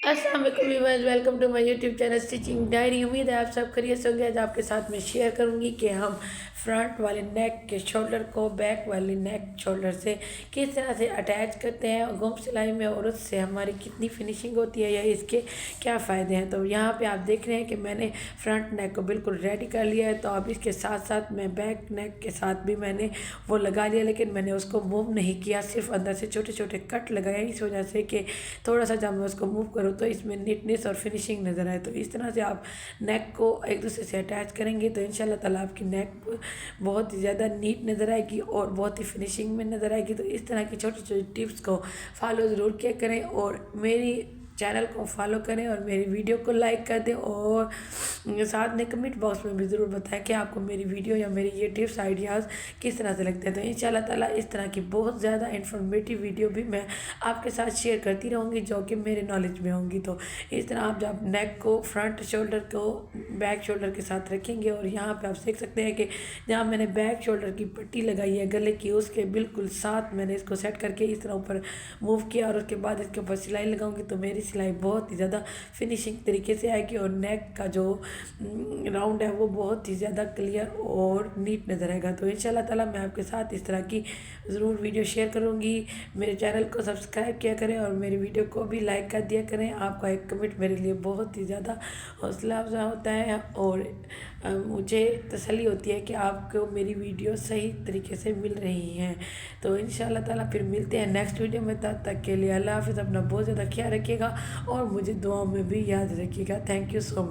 अस्सलाम वालेकुम viewers, welcome to my YouTube channel stitching diary. उम्मीद है आप सब खैरियत से होंगे। आज आपके साथ मैं शेयर करूंगी कि हम फ्रंट वाले नेक के शोल्डर को बैक वाले नेक शोल्डर से किस तरह से अटैच करते हैं और गुम सिलाई में और उससे हमारी कितनी फिनिशिंग होती है या इसके क्या फ़ायदे हैं। तो यहाँ पे आप देख रहे हैं कि मैंने फ्रंट नेक को बिल्कुल रेडी कर लिया है। तो अब इसके साथ साथ मैं बैक नेक के साथ भी मैंने वो लगा लिया, लेकिन मैंने उसको मूव नहीं किया, सिर्फ अंदर से छोटे छोटे कट लगाए इस वजह से कि थोड़ा सा जब मैं उसको मूव करूँ तो इसमें नीटनेस और फिनिशिंग नज़र आए। तो इस तरह से आप नेक को एक दूसरे से अटैच करेंगे तो इंशाल्लाह ताला आपकी नेक बहुत ही ज़्यादा नीट नज़र आएगी और बहुत ही फिनिशिंग में नज़र आएगी। तो इस तरह की छोटी छोटी टिप्स को फॉलो ज़रूर किया करें और मेरी चैनल को फॉलो करें और मेरी वीडियो को लाइक कर दें और साथ में कमेंट बॉक्स में भी ज़रूर बताएं कि आपको मेरी वीडियो या मेरी ये टिप्स आइडियाज़ किस तरह से लगते हैं। तो इंशाल्लाह ताला इस तरह की बहुत ज़्यादा इन्फॉर्मेटिव वीडियो भी मैं आपके साथ शेयर करती रहूँगी जो कि मेरे नॉलेज में होंगी। तो इस तरह आप जब नेक को फ्रंट शोल्डर को बैक शोल्डर के साथ रखेंगे और यहाँ पे आप देख सकते हैं कि जहाँ मैंने बैक शोल्डर की पट्टी लगाई है गले की, उसके बिल्कुल साथ मैंने इसको सेट करके इस तरह ऊपर मूव किया और उसके बाद इसके ऊपर सिलाई लगाऊंगी तो मेरी सिलाई बहुत ही ज़्यादा फिनिशिंग तरीके से आएगी और नेक का जो राउंड है वो बहुत ही ज़्यादा क्लियर और नीट नज़र आएगा। तो इंशाल्लाह ताला मैं आपके साथ इस तरह की ज़रूर वीडियो शेयर करूँगी। मेरे चैनल को सब्सक्राइब किया करें और मेरी वीडियो को भी लाइक कर दिया करें। आपका एक कमेंट मेरे लिए बहुत ही ज़्यादा हौसला अफजा होता है और मुझे तसल्ली होती है कि आपको मेरी वीडियो सही तरीके से मिल रही हैं। तो इंशाल्लाह ताला फिर मिलते हैं नेक्स्ट वीडियो में। तब तक के लिए अल्लाह हाफ़िज़। अपना बहुत ज़्यादा ख्याल रखिएगा और मुझे दुआओं में भी याद रखिएगा। Thank you so much.